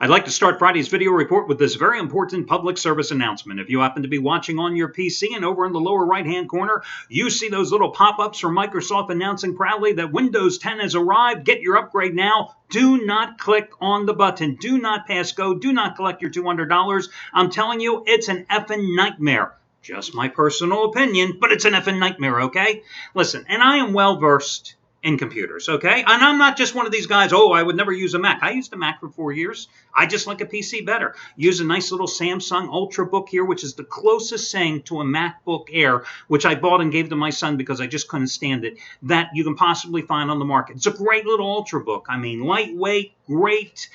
I'd like to start Friday's video report with this very important public service announcement. If you happen to be watching on your PC and over in the lower right-hand corner, you see those little pop-ups from Microsoft announcing proudly that Windows 10 has arrived. Get your upgrade now. Do not click on the button. Do not pass go. Do not collect your $200. I'm telling you, it's an effing nightmare. Just my personal opinion, but it's an effing nightmare, okay? Listen, and I am well-versed in computers, okay? And I'm not just one of these guys, oh, I would never use a Mac. I used a Mac for 4 years. I just like a PC better. Use a nice little Samsung Ultrabook here, which is the closest thing to a MacBook Air, which I bought and gave to my son because I just couldn't stand it, that you can possibly find on the market. It's a great little Ultrabook. I mean, lightweight, great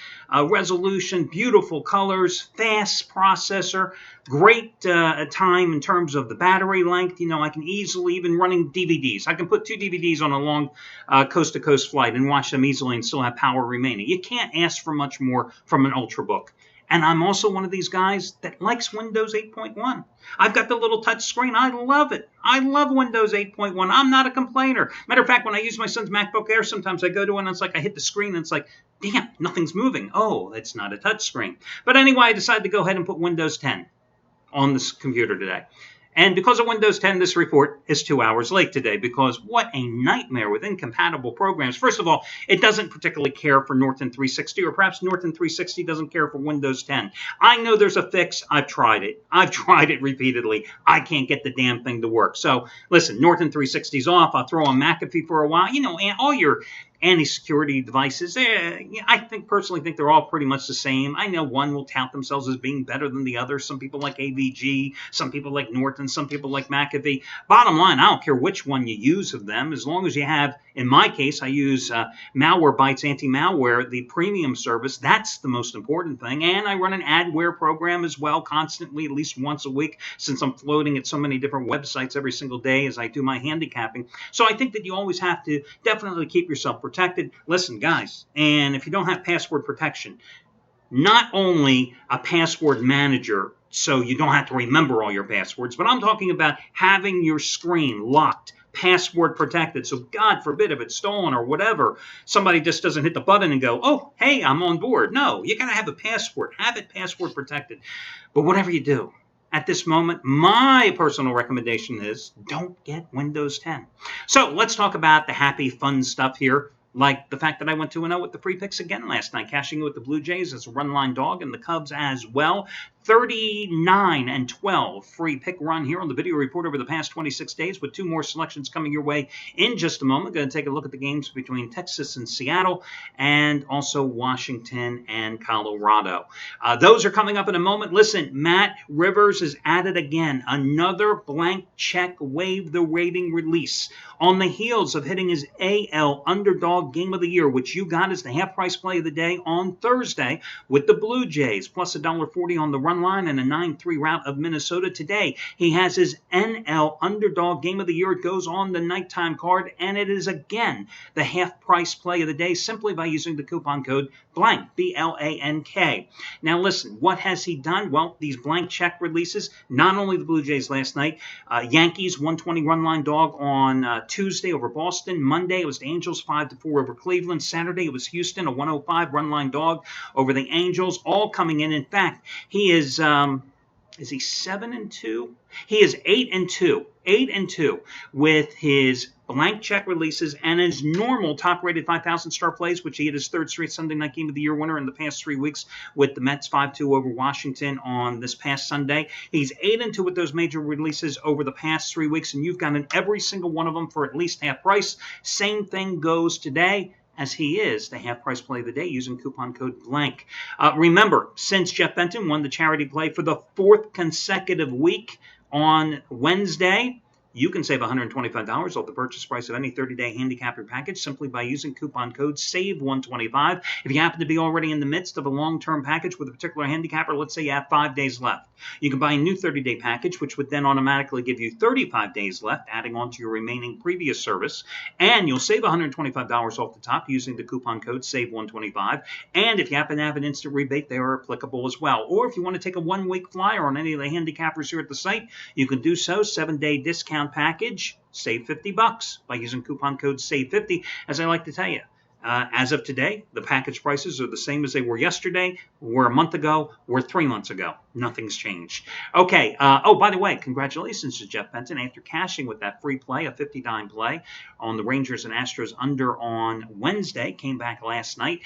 resolution, beautiful colors, fast processor, great time in terms of the battery length. You know, I can easily, even running DVDs, I can put 2 DVDs on a long coast-to-coast flight and watch them easily and still have power remaining. You can't ask for much more from an Ultrabook. And I'm also one of these guys that likes Windows 8.1. I've got the little touch screen. I love it. I love Windows 8.1. I'm not a complainer. Matter of fact, when I use my son's MacBook Air, sometimes I go to it and it's like I hit the screen and it's like, damn, nothing's moving. Oh, it's not a touch screen. But anyway, I decided to go ahead and put Windows 10 on this computer today. And because of Windows 10, this report is 2 hours late today because what a nightmare with incompatible programs. First of all, it doesn't particularly care for Norton 360, or perhaps Norton 360 doesn't care for Windows 10. I know there's a fix. I've tried it. I've tried it repeatedly. I can't get the damn thing to work. So listen, Norton 360's off. I'll throw on McAfee for a while. You know, and all your anti-security devices, I personally think they're all pretty much the same. I know one will tout themselves as being better than the other. Some people like AVG, some people like Norton, some people like McAfee. Bottom line, I don't care which one you use of them, as long as you have, in my case, I use Malwarebytes Anti-Malware, the premium service. That's the most important thing. And I run an adware program as well, constantly, at least once a week, since I'm floating at so many different websites every single day as I do my handicapping. So I think that you always have to definitely keep yourself protected. Listen, guys, and if you don't have password protection, not only a password manager so you don't have to remember all your passwords, but I'm talking about having your screen locked, password protected. So God forbid if it's stolen or whatever, somebody just doesn't hit the button and go, oh, hey, I'm on board. No, you got to have a password. Have it password protected. But whatever you do, at this moment, my personal recommendation is don't get Windows 10. So let's talk about the happy, fun stuff here, like the fact that I went 2-0 with the free picks again last night, cashing it with the Blue Jays as a run-line dog and the Cubs as well. 39-12 free pick run here on the video report over the past 26 days with 2 more selections coming your way in just a moment. Going to take a look at the games between Texas and Seattle and also Washington and Colorado. Those are coming up in a moment. Listen, Matt Rivers is at it again. Another blank check waive the rating release on the heels of hitting his AL Underdog Game of the Year, which you got as the half-price play of the day on Thursday with the Blue Jays, plus $1.40 on the run line and a 9-3 rout of Minnesota. Today, he has his NL Underdog Game of the Year. It goes on the nighttime card, and it is again the half-price play of the day simply by using the coupon code BLANK, B-L-A-N-K. Now listen, what has he done? Well, these blank check releases, not only the Blue Jays last night, Yankees 120 run line dog on Tuesday over Boston. Monday, it was the Angels 5-4 over Cleveland. Saturday, it was Houston, a 105 run line dog over the Angels, all coming in. In fact, he is he 7-2? He is 8-2. 8-2 with his blank check releases and his normal top-rated 5,000 star plays, which he had his 3rd straight Sunday night Game of the Year winner in the past 3 weeks with the Mets 5-2 over Washington on this past Sunday. He's 8-2 with those major releases over the past 3 weeks, and you've gotten every single one of them for at least half price. Same thing goes today, as he is the half-price play of the day using coupon code BLANK. Remember, since Jeff Benton won the charity play for the 4th consecutive week on Wednesday, you can save $125 off the purchase price of any 30-day handicapper package simply by using coupon code SAVE125. If you happen to be already in the midst of a long-term package with a particular handicapper, let's say you have 5 days left, you can buy a new 30-day package, which would then automatically give you 35 days left, adding on to your remaining previous service, and you'll save $125 off the top using the coupon code SAVE125. And if you happen to have an instant rebate, they are applicable as well. Or if you want to take a 1-week flyer on any of the handicappers here at the site, you can do so. 7-day discount package, save $50 by using coupon code SAVE50. As I like to tell you, As of today, the package prices are the same as they were yesterday, were a month ago, were 3 months ago. Nothing's changed. Okay. Oh, by the way, congratulations to Jeff Benton after cashing with that free play, a 50-dime play on the Rangers and Astros under on Wednesday. Came back last night.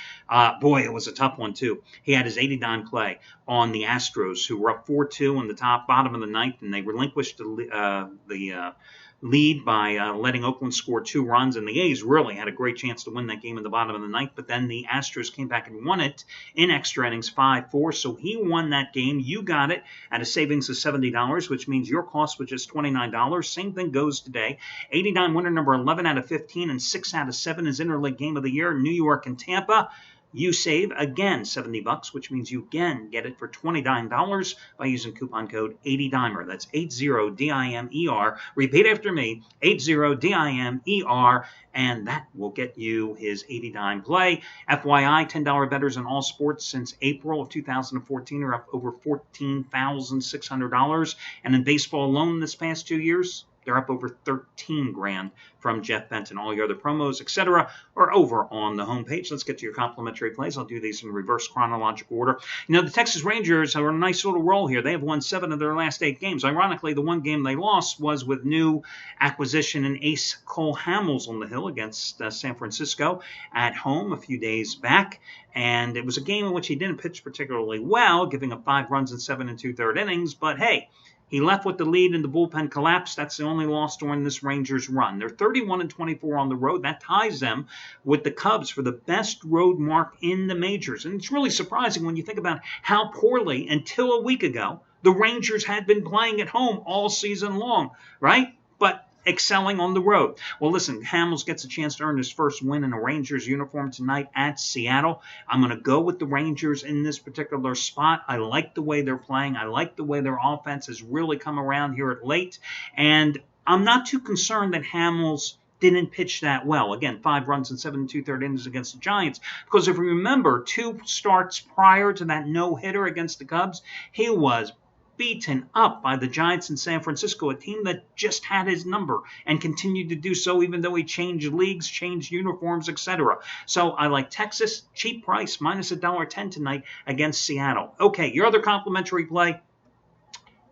Boy, it was a tough one, too. He had his 80-dime play on the Astros, who were up 4-2 in the bottom of the ninth, and they relinquished the lead by letting Oakland score 2 runs, and the A's really had a great chance to win that game in the bottom of the ninth, but then the Astros came back and won it in extra innings 5-4, so he won that game. You got it at a savings of $70, which means your cost was just $29. Same thing goes today. 89 winner number 11 out of 15 and 6 out of 7 is Interleague Game of the Year, New York and Tampa. You save, again, $70, which means you again get it for $29 by using coupon code 80DIMER. That's 80DIMER. Repeat after me, 80DIMER, and that will get you his 80-dime play. FYI, $10 bettors in all sports since April of 2014 are up over $14,600. And in baseball alone this past 2 years, they're up over $13,000 from Jeff Benton. All your other promos, etc., are over on the homepage. Let's get to your complimentary plays. I'll do these in reverse chronological order. You know, the Texas Rangers are on a nice little roll here. They have won 7 of their last 8 games. Ironically, the one game they lost was with new acquisition and ace Cole Hamels on the hill against San Francisco at home a few days back. And it was a game in which he didn't pitch particularly well, giving up 5 runs in 7 2/3 innings. But hey, he left with the lead and the bullpen collapsed. That's the only loss during this Rangers run. They're 31-24 on the road. That ties them with the Cubs for the best road mark in the majors. And it's really surprising when you think about how poorly, until a week ago, the Rangers had been playing at home all season long, right? But excelling on the road. Well, listen, Hamels gets a chance to earn his first win in a Rangers uniform tonight at Seattle. I'm going to go with the Rangers in this particular spot. I like the way they're playing. I like the way their offense has really come around here at late. And I'm not too concerned that Hamels didn't pitch that well. Again, 5 runs in 7 2/3 innings against the Giants. Because if you remember, 2 starts prior to that no-hitter against the Cubs, he was beaten up by the Giants in San Francisco, a team that just had his number and continued to do so even though he changed leagues, changed uniforms, etc. So I like Texas, cheap price, minus $1.10 tonight against Seattle. Okay, your other complimentary play,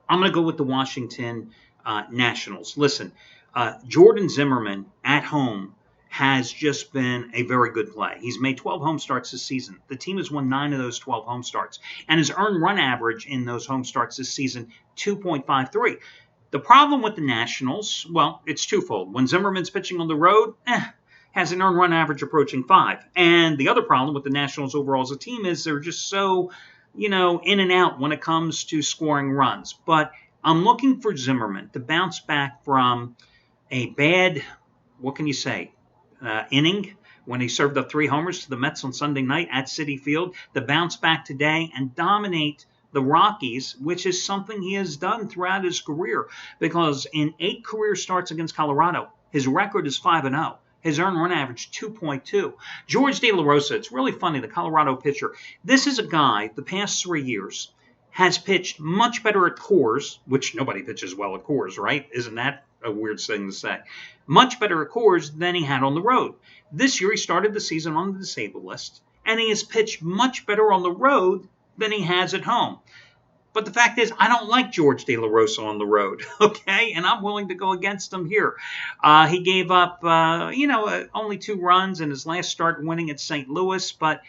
I'm going to go with the Washington Nationals. Listen, Jordan Zimmermann at home has just been a very good play. He's made 12 home starts this season. The team has won 9 of those 12 home starts. And his earned run average in those home starts this season, 2.53. The problem with the Nationals, well, it's twofold. When Zimmerman's pitching on the road, has an earned run average approaching 5. And the other problem with the Nationals overall as a team is they're just so, in and out when it comes to scoring runs. But I'm looking for Zimmermann to bounce back from a bad, what can you say, inning when he served up 3 homers to the Mets on Sunday night at Citi Field, to bounce back today and dominate the Rockies, which is something he has done throughout his career. Because in 8 career starts against Colorado, his record is 5-0. His earned run average, 2.2. George De La Rosa, it's really funny, the Colorado pitcher. This is a guy, the past 3 years, has pitched much better at Coors, which nobody pitches well at Coors, right? Isn't that a weird thing to say? Much better at Coors than he had on the road. This year he started the season on the disabled list, and he has pitched much better on the road than he has at home. But the fact is, I don't like George De La Rosa on the road, okay? And I'm willing to go against him here. He gave up, only 2 runs in his last start winning at St. Louis, but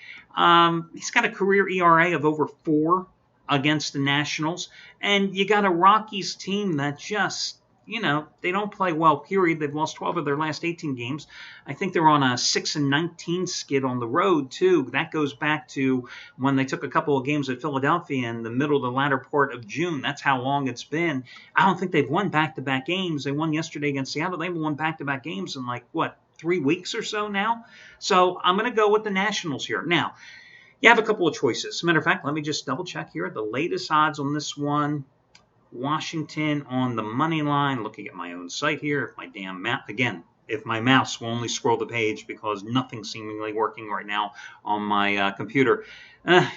he's got a career ERA of over 4 against the Nationals. And you got a Rockies team that just, they don't play well, period. They've lost 12 of their last 18 games. I think they're on a 6-19 skid on the road, too. That goes back to when they took a couple of games at Philadelphia in the middle to the latter part of June. That's how long it's been. I don't think they've won back-to-back games. They won yesterday against Seattle. They haven't won back-to-back games in 3 weeks or so now? So I'm going to go with the Nationals here. Now, you have a couple of choices. As a matter of fact, let me just double-check here. The latest odds on this one, Washington on the money line. Looking at my own site here. If my damn if my mouse will only scroll the page because nothing's seemingly working right now on my computer.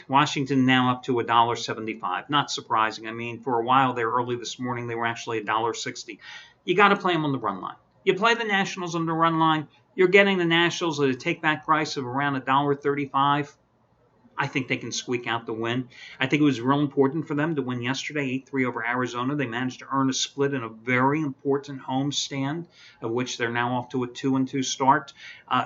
Washington now up to $1.75. Not surprising. I mean, for a while there early this morning, they were actually $1.60. You got to play them on the run line. You play the Nationals on the run line, You're getting the Nationals at a take-back price of around $1.35. I think they can squeak out the win. I think it was real important for them to win yesterday, 8-3 over Arizona. They managed to earn a split in a very important homestand, of which they're now off to a 2-2 start.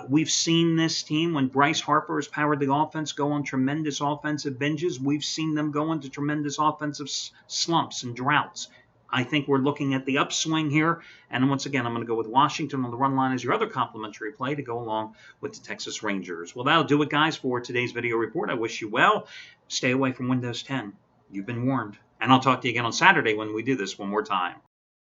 We've seen this team, when Bryce Harper has powered the offense, go on tremendous offensive binges. We've seen them go into tremendous offensive slumps and droughts. I think we're looking at the upswing here. And once again, I'm going to go with Washington on the run line as your other complimentary play to go along with the Texas Rangers. Well, that'll do it, guys, for today's video report. I wish you well. Stay away from Windows 10. You've been warned. And I'll talk to you again on Saturday when we do this one more time.